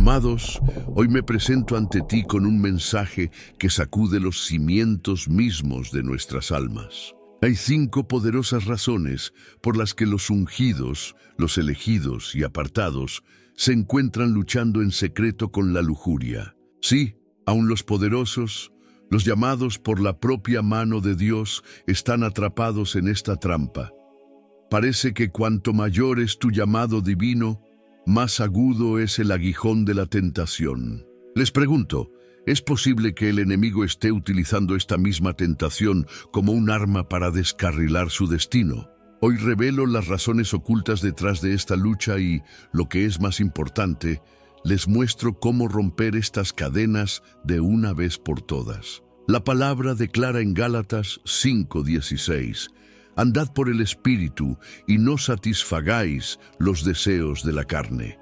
Amados, hoy me presento ante ti con un mensaje que sacude los cimientos mismos de nuestras almas. Hay 5 poderosas razones por las que los ungidos, los elegidos y apartados se encuentran luchando en secreto con la lujuria. Sí, aun los poderosos, los llamados por la propia mano de Dios, están atrapados en esta trampa. Parece que cuanto mayor es tu llamado divino, más agudo es el aguijón de la tentación. Les pregunto, ¿es posible que el enemigo esté utilizando esta misma tentación como un arma para descarrilar su destino? Hoy revelo las razones ocultas detrás de esta lucha y, lo que es más importante, les muestro cómo romper estas cadenas de una vez por todas. La palabra declara en Gálatas 5:16, «Andad por el Espíritu y no satisfagáis los deseos de la carne».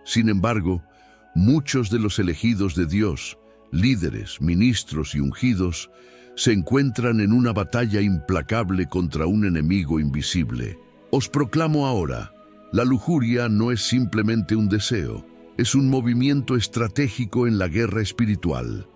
Sin embargo, muchos de los elegidos de Dios, líderes, ministros y ungidos, se encuentran en una batalla implacable contra un enemigo invisible. Os proclamo ahora, la lujuria no es simplemente un deseo, es un movimiento estratégico en la guerra espiritual.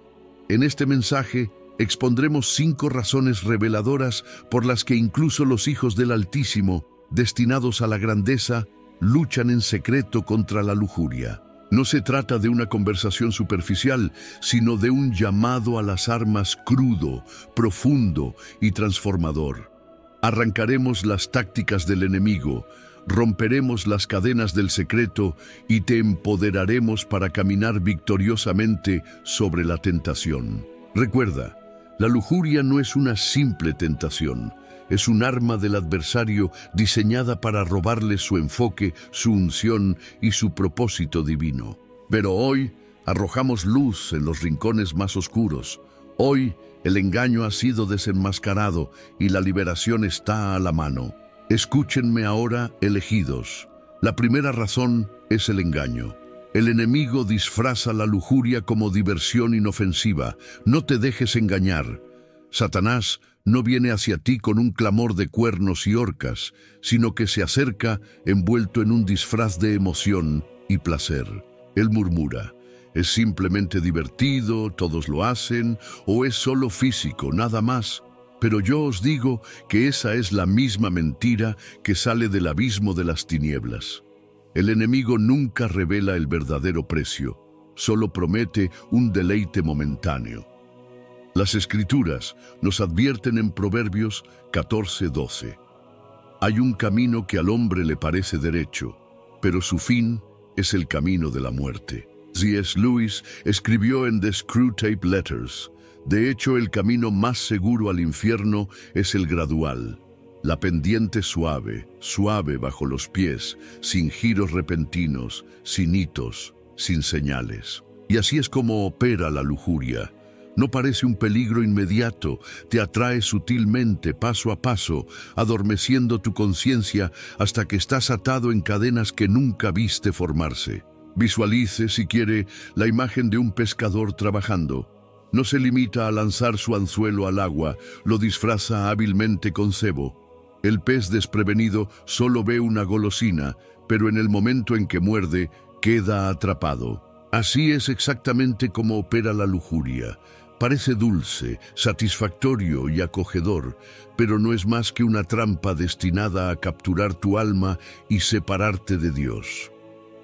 En este mensaje, expondremos 5 razones reveladoras por las que incluso los hijos del Altísimo, destinados a la grandeza, luchan en secreto contra la lujuria. No se trata de una conversación superficial, sino de un llamado a las armas crudo, profundo y transformador. Arrancaremos las tácticas del enemigo, romperemos las cadenas del secreto y te empoderaremos para caminar victoriosamente sobre la tentación. Recuerda, la lujuria no es una simple tentación, es un arma del adversario diseñada para robarle su enfoque, su unción y su propósito divino. Pero hoy arrojamos luz en los rincones más oscuros. Hoy el engaño ha sido desenmascarado y la liberación está a la mano. Escúchenme ahora, elegidos. La primera razón es el engaño. El enemigo disfraza la lujuria como diversión inofensiva. No te dejes engañar. Satanás no viene hacia ti con un clamor de cuernos y horcas, sino que se acerca envuelto en un disfraz de emoción y placer. Él murmura, ¿es simplemente divertido, todos lo hacen, o es solo físico, nada más? Pero yo os digo que esa es la misma mentira que sale del abismo de las tinieblas. El enemigo nunca revela el verdadero precio, solo promete un deleite momentáneo. Las Escrituras nos advierten en Proverbios 14:12. Hay un camino que al hombre le parece derecho, pero su fin es el camino de la muerte. C.S. Lewis escribió en The Screwtape Letters, de hecho el camino más seguro al infierno es el gradual. La pendiente suave, suave bajo los pies, sin giros repentinos, sin hitos, sin señales. Y así es como opera la lujuria. No parece un peligro inmediato, te atrae sutilmente, paso a paso, adormeciendo tu conciencia hasta que estás atado en cadenas que nunca viste formarse. Visualice, si quiere, la imagen de un pescador trabajando. No se limita a lanzar su anzuelo al agua, lo disfraza hábilmente con cebo. El pez desprevenido solo ve una golosina, pero en el momento en que muerde, queda atrapado. Así es exactamente como opera la lujuria. Parece dulce, satisfactorio y acogedor, pero no es más que una trampa destinada a capturar tu alma y separarte de Dios.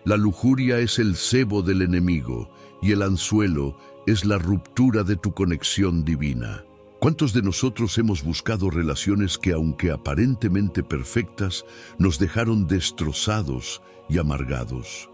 La lujuria es el cebo del enemigo y el anzuelo es la ruptura de tu conexión divina. ¿Cuántos de nosotros hemos buscado relaciones que, aunque aparentemente perfectas, nos dejaron destrozados y amargados?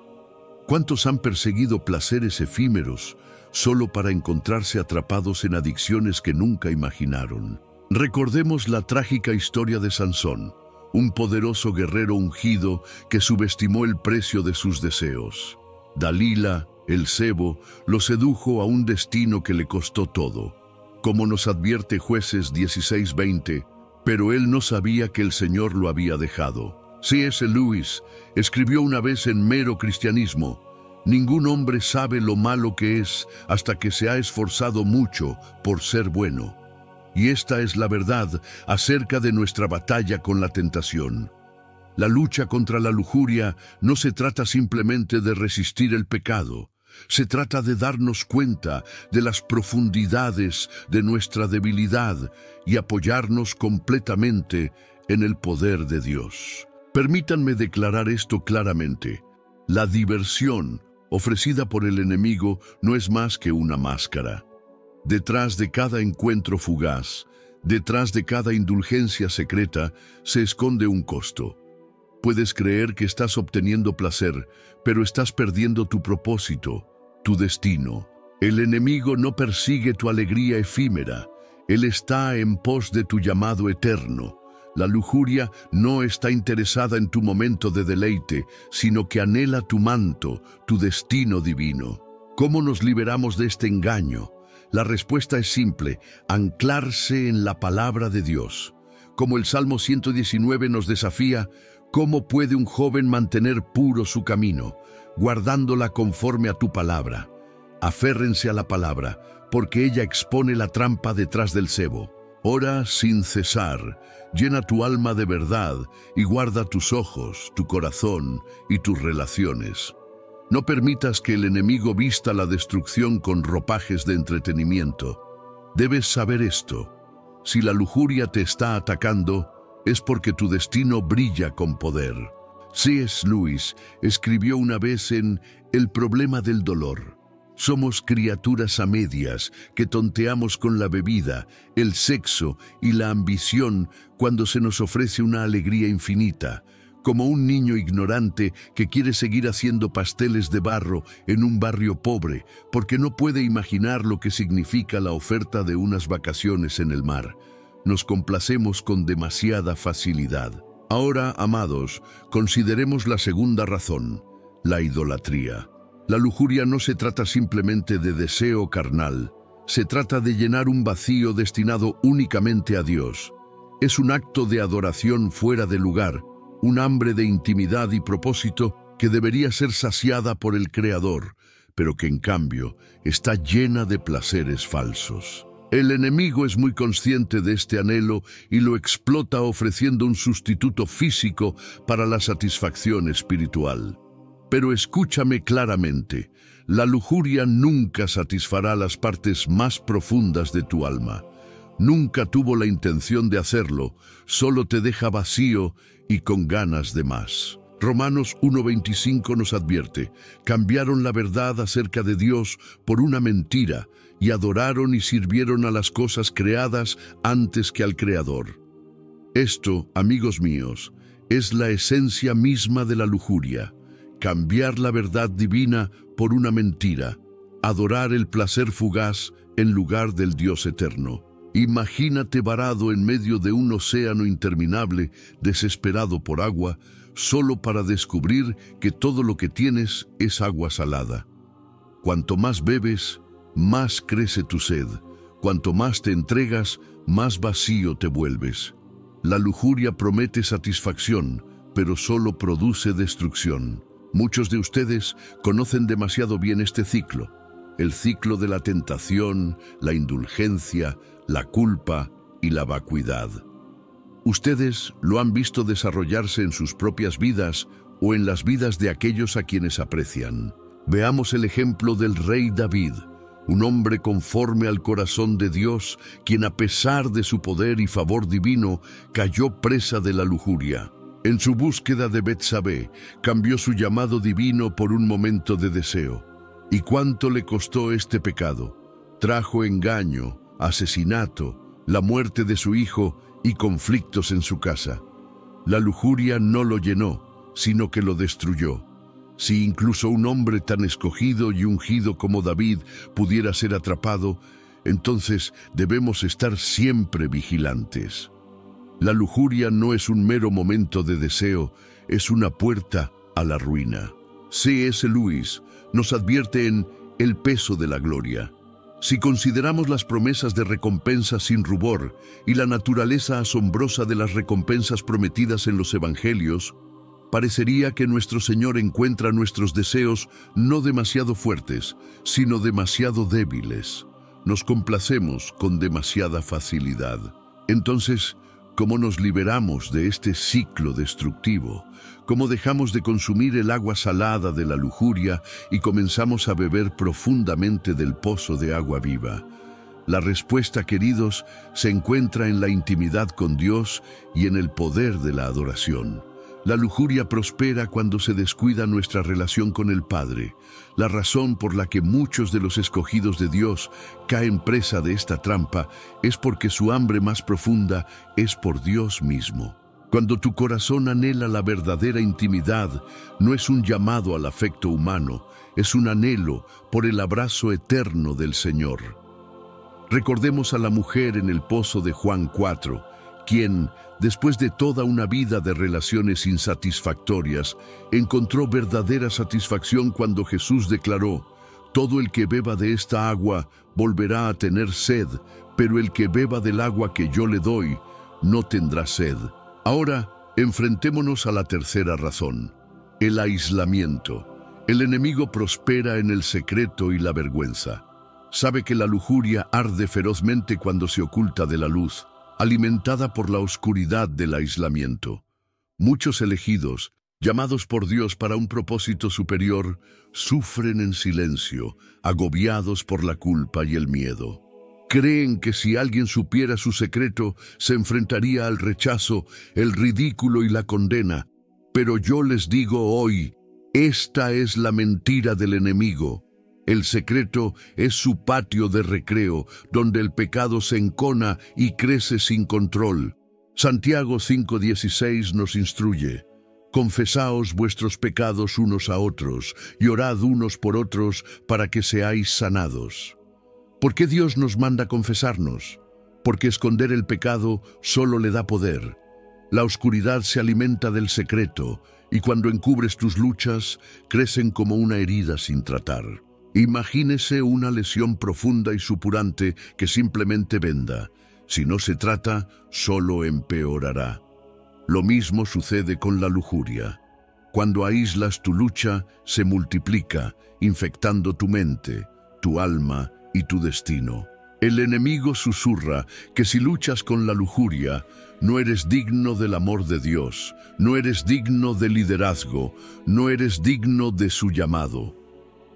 ¿Cuántos han perseguido placeres efímeros solo para encontrarse atrapados en adicciones que nunca imaginaron? Recordemos la trágica historia de Sansón, un poderoso guerrero ungido que subestimó el precio de sus deseos. Dalila, el cebo, lo sedujo a un destino que le costó todo. Como nos advierte Jueces 16:20, pero él no sabía que el Señor lo había dejado. C.S. Lewis escribió una vez en Mero Cristianismo, «Ningún hombre sabe lo malo que es hasta que se ha esforzado mucho por ser bueno». Y esta es la verdad acerca de nuestra batalla con la tentación. La lucha contra la lujuria no se trata simplemente de resistir el pecado, Se trata de darnos cuenta de las profundidades de nuestra debilidad y apoyarnos completamente en el poder de Dios. Permítanme declarar esto claramente. La diversión ofrecida por el enemigo no es más que una máscara. Detrás de cada encuentro fugaz, detrás de cada indulgencia secreta, se esconde un costo. Puedes creer que estás obteniendo placer, pero estás perdiendo tu propósito, tu destino. El enemigo no persigue tu alegría efímera. Él está en pos de tu llamado eterno. La lujuria no está interesada en tu momento de deleite, sino que anhela tu manto, tu destino divino. ¿Cómo nos liberamos de este engaño? La respuesta es simple: anclarse en la palabra de Dios. Como el Salmo 119 nos desafía, ¿cómo puede un joven mantener puro su camino? Guardándola conforme a tu palabra. Aférrense a la palabra, porque ella expone la trampa detrás del cebo. Ora sin cesar, llena tu alma de verdad y guarda tus ojos, tu corazón y tus relaciones. No permitas que el enemigo vista la destrucción con ropajes de entretenimiento. Debes saber esto: si la lujuria te está atacando, es porque tu destino brilla con poder. C.S. Lewis escribió una vez en El problema del dolor: somos criaturas a medias que tonteamos con la bebida, el sexo y la ambición cuando se nos ofrece una alegría infinita, como un niño ignorante que quiere seguir haciendo pasteles de barro en un barrio pobre porque no puede imaginar lo que significa la oferta de unas vacaciones en el mar. Nos complacemos con demasiada facilidad. Ahora, amados, consideremos la segunda razón: la idolatría. La lujuria no se trata simplemente de deseo carnal, se trata de llenar un vacío destinado únicamente a Dios. Es un acto de adoración fuera de lugar, un hambre de intimidad y propósito que debería ser saciada por el Creador, pero que en cambio está llena de placeres falsos. El enemigo es muy consciente de este anhelo y lo explota ofreciendo un sustituto físico para la satisfacción espiritual. Pero escúchame claramente: la lujuria nunca satisfará las partes más profundas de tu alma. Nunca tuvo la intención de hacerlo, solo te deja vacío y con ganas de más. Romanos 1:25 nos advierte: cambiaron la verdad acerca de Dios por una mentira y adoraron y sirvieron a las cosas creadas antes que al Creador. Esto, amigos míos, es la esencia misma de la lujuria: cambiar la verdad divina por una mentira, adorar el placer fugaz en lugar del Dios eterno. Imagínate varado en medio de un océano interminable, desesperado por agua, solo para descubrir que todo lo que tienes es agua salada. Cuanto más bebes, más crece tu sed. Cuanto más te entregas, más vacío te vuelves. La lujuria promete satisfacción, pero solo produce destrucción. Muchos de ustedes conocen demasiado bien este ciclo: el ciclo de la tentación, la indulgencia, la culpa y la vacuidad. Ustedes lo han visto desarrollarse en sus propias vidas o en las vidas de aquellos a quienes aprecian. Veamos el ejemplo del rey David, un hombre conforme al corazón de Dios, quien a pesar de su poder y favor divino, cayó presa de la lujuria. En su búsqueda de Betsabé, cambió su llamado divino por un momento de deseo. ¿Y cuánto le costó este pecado? Trajo engaño, asesinato, la muerte de su hijo y conflictos en su casa. La lujuria no lo llenó, sino que lo destruyó. Si incluso un hombre tan escogido y ungido como David pudiera ser atrapado, entonces debemos estar siempre vigilantes. La lujuria no es un mero momento de deseo, es una puerta a la ruina. C.S. Lewis nos advierte en El peso de la gloria: si consideramos las promesas de recompensa sin rubor y la naturaleza asombrosa de las recompensas prometidas en los evangelios, parecería que nuestro Señor encuentra nuestros deseos no demasiado fuertes, sino demasiado débiles. Nos complacemos con demasiada facilidad. Entonces, cómo nos liberamos de este ciclo destructivo, cómo dejamos de consumir el agua salada de la lujuria y comenzamos a beber profundamente del pozo de agua viva. La respuesta, queridos, se encuentra en la intimidad con Dios y en el poder de la adoración. La lujuria prospera cuando se descuida nuestra relación con el Padre. La razón por la que muchos de los escogidos de Dios caen presa de esta trampa es porque su hambre más profunda es por Dios mismo. Cuando tu corazón anhela la verdadera intimidad, no es un llamado al afecto humano, es un anhelo por el abrazo eterno del Señor. Recordemos a la mujer en el pozo de Juan 4, quien, después de toda una vida de relaciones insatisfactorias, encontró verdadera satisfacción cuando Jesús declaró: «Todo el que beba de esta agua volverá a tener sed, pero el que beba del agua que yo le doy no tendrá sed». Ahora, enfrentémonos a la tercera razón: el aislamiento. El enemigo prospera en el secreto y la vergüenza. Sabe que la lujuria arde ferozmente cuando se oculta de la luz, alimentada por la oscuridad del aislamiento. Muchos elegidos, llamados por Dios para un propósito superior, sufren en silencio, agobiados por la culpa y el miedo. Creen que si alguien supiera su secreto, se enfrentaría al rechazo, el ridículo y la condena. Pero yo les digo hoy, esta es la mentira del enemigo. El secreto es su patio de recreo, donde el pecado se encona y crece sin control. Santiago 5:16 nos instruye: «Confesaos vuestros pecados unos a otros, y orad unos por otros para que seáis sanados». ¿Por qué Dios nos manda confesarnos? Porque esconder el pecado solo le da poder. La oscuridad se alimenta del secreto, y cuando encubres tus luchas, crecen como una herida sin tratar. Imagínese una lesión profunda y supurante que simplemente venda. Si no se trata, solo empeorará. Lo mismo sucede con la lujuria. Cuando aíslas tu lucha, se multiplica, infectando tu mente, tu alma y tu destino. El enemigo susurra que si luchas con la lujuria, no eres digno del amor de Dios, no eres digno del liderazgo, no eres digno de su llamado.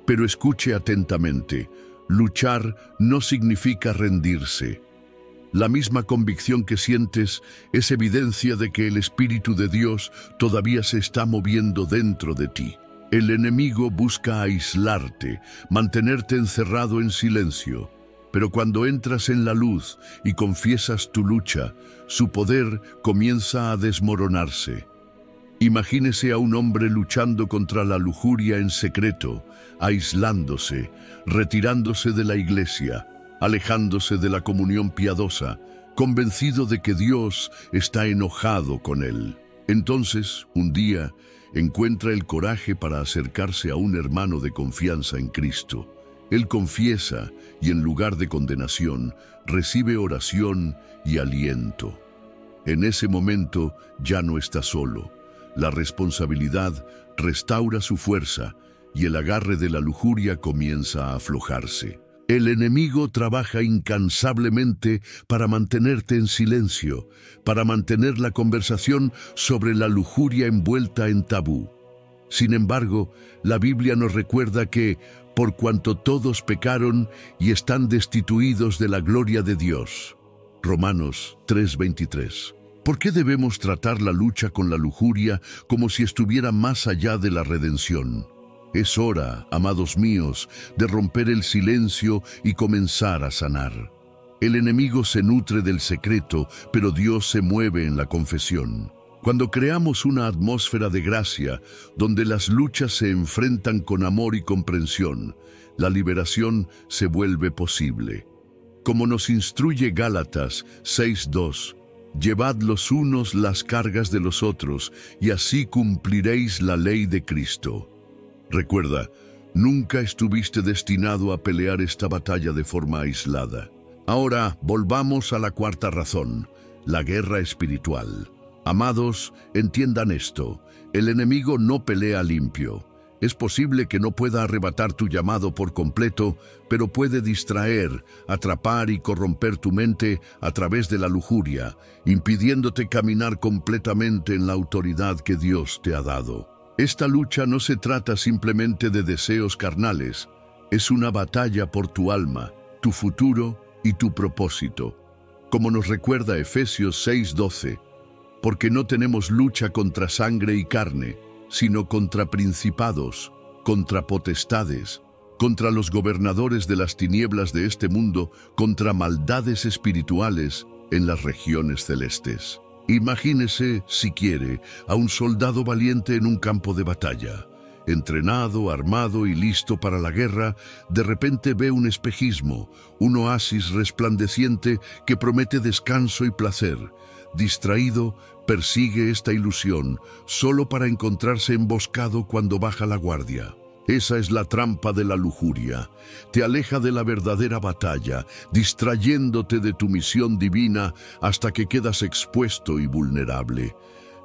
Pero escuche atentamente, luchar no significa rendirse. La misma convicción que sientes es evidencia de que el Espíritu de Dios todavía se está moviendo dentro de ti. El enemigo busca aislarte, mantenerte encerrado en silencio. Pero cuando entras en la luz y confiesas tu lucha, su poder comienza a desmoronarse. Imagínese a un hombre luchando contra la lujuria en secreto, aislándose, retirándose de la iglesia, alejándose de la comunión piadosa, convencido de que Dios está enojado con él. Entonces, un día, encuentra el coraje para acercarse a un hermano de confianza en Cristo. Él confiesa y en lugar de condenación, recibe oración y aliento. En ese momento ya no está solo. La responsabilidad restaura su fuerza y el agarre de la lujuria comienza a aflojarse. El enemigo trabaja incansablemente para mantenerte en silencio, para mantener la conversación sobre la lujuria envuelta en tabú. Sin embargo, la Biblia nos recuerda que, por cuanto todos pecaron y están destituidos de la gloria de Dios. Romanos 3:23. ¿Por qué debemos tratar la lucha con la lujuria como si estuviera más allá de la redención? Es hora, amados míos, de romper el silencio y comenzar a sanar. El enemigo se nutre del secreto, pero Dios se mueve en la confesión. Cuando creamos una atmósfera de gracia, donde las luchas se enfrentan con amor y comprensión, la liberación se vuelve posible. Como nos instruye Gálatas 6:2, llevad los unos las cargas de los otros, y así cumpliréis la ley de Cristo. Recuerda, nunca estuviste destinado a pelear esta batalla de forma aislada. Ahora, volvamos a la cuarta razón, la guerra espiritual. Amados, entiendan esto, el enemigo no pelea limpio. Es posible que no pueda arrebatar tu llamado por completo, pero puede distraer, atrapar y corromper tu mente a través de la lujuria, impidiéndote caminar completamente en la autoridad que Dios te ha dado. Esta lucha no se trata simplemente de deseos carnales, es una batalla por tu alma, tu futuro y tu propósito. Como nos recuerda Efesios 6:12, porque no tenemos lucha contra sangre y carne, sino contra principados, contra potestades, contra los gobernadores de las tinieblas de este mundo, contra maldades espirituales en las regiones celestes. Imagínese, si quiere, a un soldado valiente en un campo de batalla. Entrenado, armado y listo para la guerra, de repente ve un espejismo, un oasis resplandeciente que promete descanso y placer. Distraído, persigue esta ilusión, solo para encontrarse emboscado cuando baja la guardia. Esa es la trampa de la lujuria. Te aleja de la verdadera batalla, distrayéndote de tu misión divina hasta que quedas expuesto y vulnerable.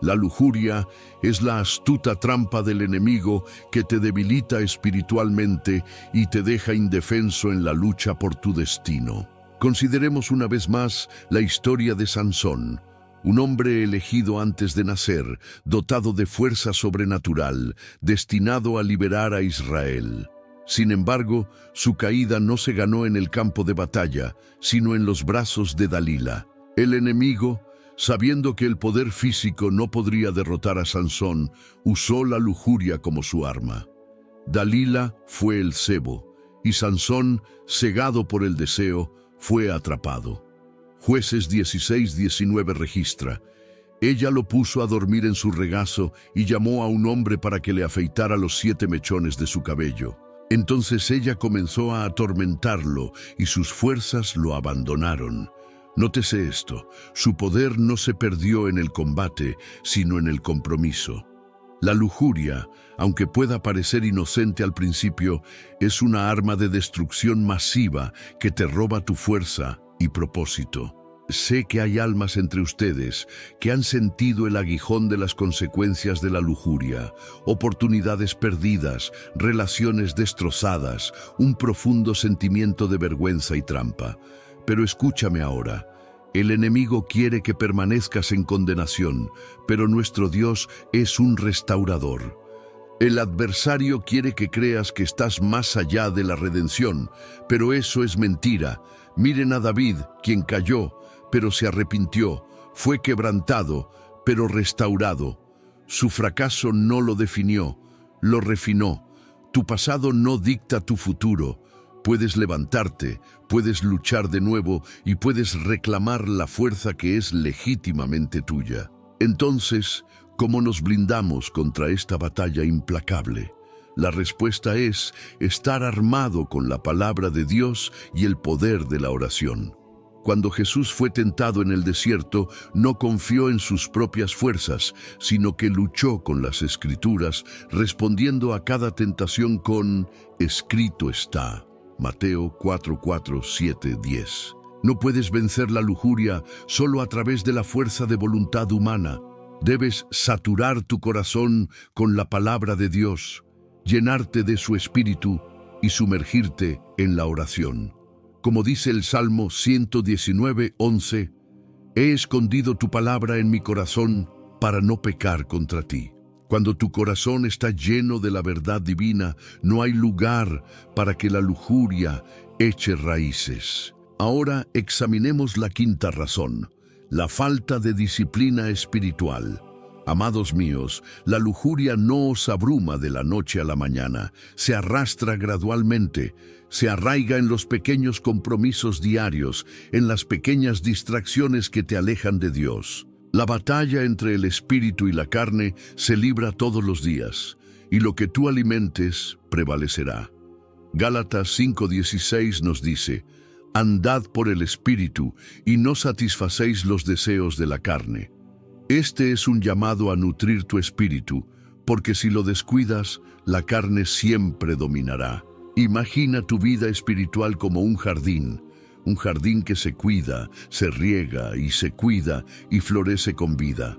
La lujuria es la astuta trampa del enemigo que te debilita espiritualmente y te deja indefenso en la lucha por tu destino. Consideremos una vez más la historia de Sansón. Un hombre elegido antes de nacer, dotado de fuerza sobrenatural, destinado a liberar a Israel. Sin embargo, su caída no se ganó en el campo de batalla, sino en los brazos de Dalila. El enemigo, sabiendo que el poder físico no podría derrotar a Sansón, usó la lujuria como su arma. Dalila fue el cebo, y Sansón, cegado por el deseo, fue atrapado. Jueces 16:19 registra: ella lo puso a dormir en su regazo y llamó a un hombre para que le afeitara los 7 mechones de su cabello. Entonces ella comenzó a atormentarlo y sus fuerzas lo abandonaron. Nótese esto, su poder no se perdió en el combate, sino en el compromiso. La lujuria, aunque pueda parecer inocente al principio, es una arma de destrucción masiva que te roba tu fuerza y propósito. Sé que hay almas entre ustedes que han sentido el aguijón de las consecuencias de la lujuria, oportunidades perdidas, relaciones destrozadas, un profundo sentimiento de vergüenza y trampa. Pero escúchame ahora. El enemigo quiere que permanezcas en condenación, pero nuestro Dios es un restaurador. El adversario quiere que creas que estás más allá de la redención, pero eso es mentira. Miren a David, quien cayó, pero se arrepintió, fue quebrantado, pero restaurado. Su fracaso no lo definió, lo refinó. Tu pasado no dicta tu futuro. Puedes levantarte, puedes luchar de nuevo y puedes reclamar la fuerza que es legítimamente tuya. Entonces, ¿cómo nos blindamos contra esta batalla implacable? La respuesta es estar armado con la palabra de Dios y el poder de la oración. Cuando Jesús fue tentado en el desierto, no confió en sus propias fuerzas, sino que luchó con las Escrituras, respondiendo a cada tentación con «Escrito está». Mateo 4:4, 7, 10. No puedes vencer la lujuria solo a través de la fuerza de voluntad humana. Debes saturar tu corazón con la palabra de Dios, llenarte de su espíritu y sumergirte en la oración. Como dice el Salmo 119:11, he escondido tu palabra en mi corazón para no pecar contra ti. Cuando tu corazón está lleno de la verdad divina, no hay lugar para que la lujuria eche raíces. Ahora examinemos la quinta razón, la falta de disciplina espiritual. Amados míos, la lujuria no os abruma de la noche a la mañana, se arrastra gradualmente, se arraiga en los pequeños compromisos diarios, en las pequeñas distracciones que te alejan de Dios. La batalla entre el espíritu y la carne se libra todos los días, y lo que tú alimentes prevalecerá. Gálatas 5:16 nos dice, andad por el espíritu y no satisfacéis los deseos de la carne. Este es un llamado a nutrir tu espíritu, porque si lo descuidas, la carne siempre dominará. Imagina tu vida espiritual como un jardín que se cuida, se riega y se cuida y florece con vida.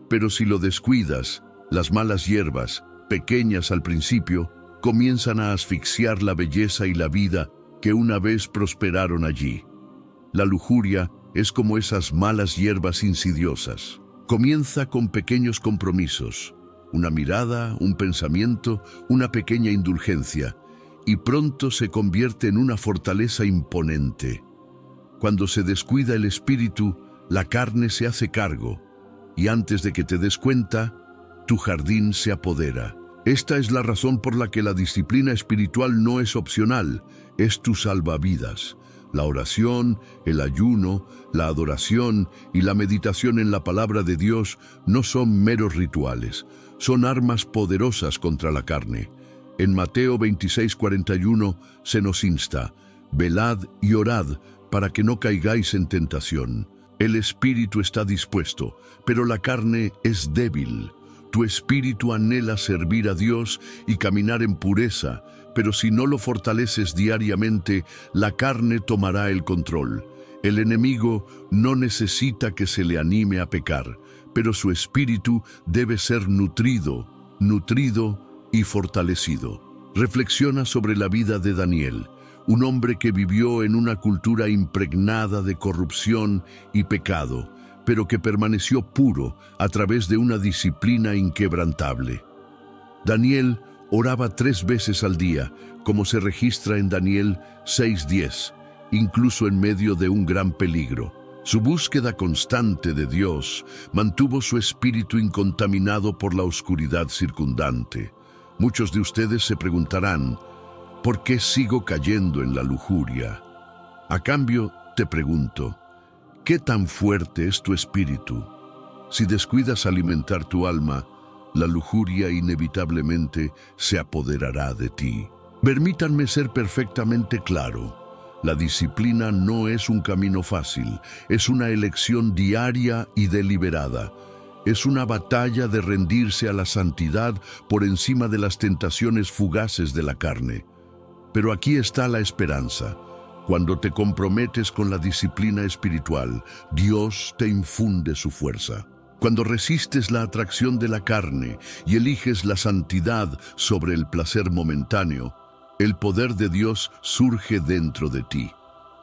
Pero si lo descuidas, las malas hierbas, pequeñas al principio, comienzan a asfixiar la belleza y la vida que una vez prosperaron allí. La lujuria es como esas malas hierbas insidiosas. Comienza con pequeños compromisos, una mirada, un pensamiento, una pequeña indulgencia, y pronto se convierte en una fortaleza imponente. Cuando se descuida el espíritu, la carne se hace cargo, y antes de que te des cuenta, tu jardín se apodera. Esta es la razón por la que la disciplina espiritual no es opcional, es tu salvavidas. La oración, el ayuno, la adoración y la meditación en la palabra de Dios no son meros rituales, son armas poderosas contra la carne. En Mateo 26:41 se nos insta: velad y orad para que no caigáis en tentación. El espíritu está dispuesto, pero la carne es débil. Tu espíritu anhela servir a Dios y caminar en pureza, pero si no lo fortaleces diariamente, la carne tomará el control. El enemigo no necesita que se le anime a pecar, pero su espíritu debe ser nutrido y fortalecido. Reflexiona sobre la vida de Daniel, un hombre que vivió en una cultura impregnada de corrupción y pecado, pero que permaneció puro a través de una disciplina inquebrantable. Daniel oraba 3 veces al día, como se registra en Daniel 6:10, incluso en medio de un gran peligro. Su búsqueda constante de Dios mantuvo su espíritu incontaminado por la oscuridad circundante. Muchos de ustedes se preguntarán: ¿por qué sigo cayendo en la lujuria? A cambio, te pregunto, ¿qué tan fuerte es tu espíritu? Si descuidas alimentar tu alma, la lujuria inevitablemente se apoderará de ti. Permítanme ser perfectamente claro. La disciplina no es un camino fácil, es una elección diaria y deliberada. Es una batalla de rendirse a la santidad por encima de las tentaciones fugaces de la carne. Pero aquí está la esperanza. Cuando te comprometes con la disciplina espiritual, Dios te infunde su fuerza. Cuando resistes la atracción de la carne y eliges la santidad sobre el placer momentáneo, el poder de Dios surge dentro de ti.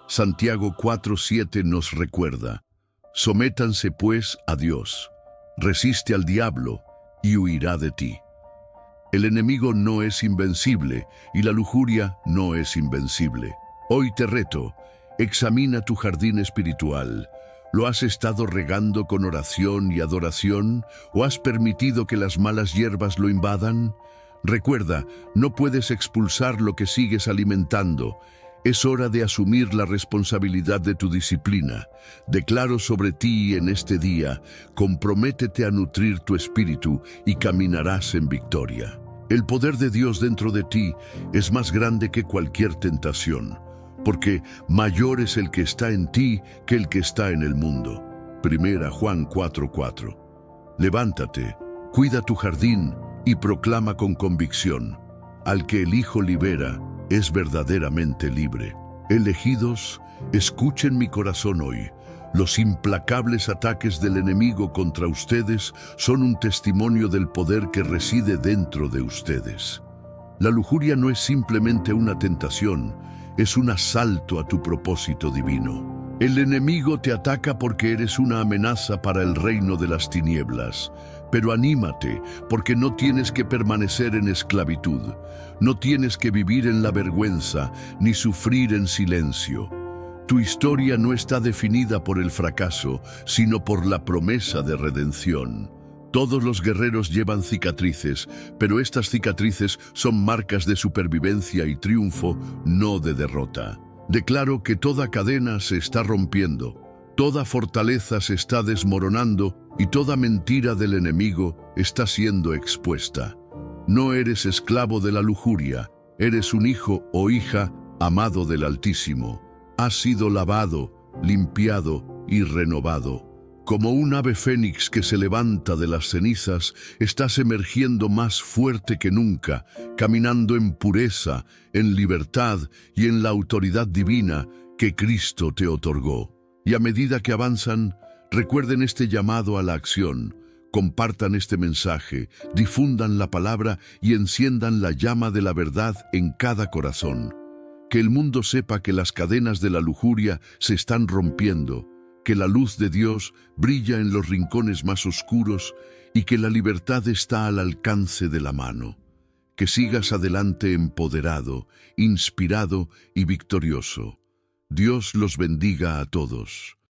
Santiago 4:7 nos recuerda: sométanse pues a Dios, resiste al diablo y huirá de ti. El enemigo no es invencible y la lujuria no es invencible. Hoy te reto, examina tu jardín espiritual. ¿Lo has estado regando con oración y adoración o has permitido que las malas hierbas lo invadan? Recuerda, no puedes expulsar lo que sigues alimentando. Es hora de asumir la responsabilidad de tu disciplina. Declaro sobre ti en este día: comprométete a nutrir tu espíritu y caminarás en victoria. El poder de Dios dentro de ti es más grande que cualquier tentación, porque mayor es el que está en ti que el que está en el mundo. 1 Juan 4:4. Levántate, cuida tu jardín y proclama con convicción: al que el Hijo libera es verdaderamente libre. Elegidos, escuchen mi corazón hoy. Los implacables ataques del enemigo contra ustedes son un testimonio del poder que reside dentro de ustedes. La lujuria no es simplemente una tentación, es un asalto a tu propósito divino. El enemigo te ataca porque eres una amenaza para el reino de las tinieblas. Pero anímate, porque no tienes que permanecer en esclavitud. No tienes que vivir en la vergüenza, ni sufrir en silencio. Tu historia no está definida por el fracaso, sino por la promesa de redención. Todos los guerreros llevan cicatrices, pero estas cicatrices son marcas de supervivencia y triunfo, no de derrota. Declaro que toda cadena se está rompiendo, toda fortaleza se está desmoronando y toda mentira del enemigo está siendo expuesta. No eres esclavo de la lujuria, eres un hijo o hija amado del Altísimo. Has sido lavado, limpiado y renovado. Como un ave fénix que se levanta de las cenizas, estás emergiendo más fuerte que nunca, caminando en pureza, en libertad y en la autoridad divina que Cristo te otorgó. Y a medida que avanzan, recuerden este llamado a la acción. Compartan este mensaje, difundan la palabra y enciendan la llama de la verdad en cada corazón. Que el mundo sepa que las cadenas de la lujuria se están rompiendo, que la luz de Dios brilla en los rincones más oscuros y que la libertad está al alcance de la mano. Que sigas adelante empoderado, inspirado y victorioso. Dios los bendiga a todos.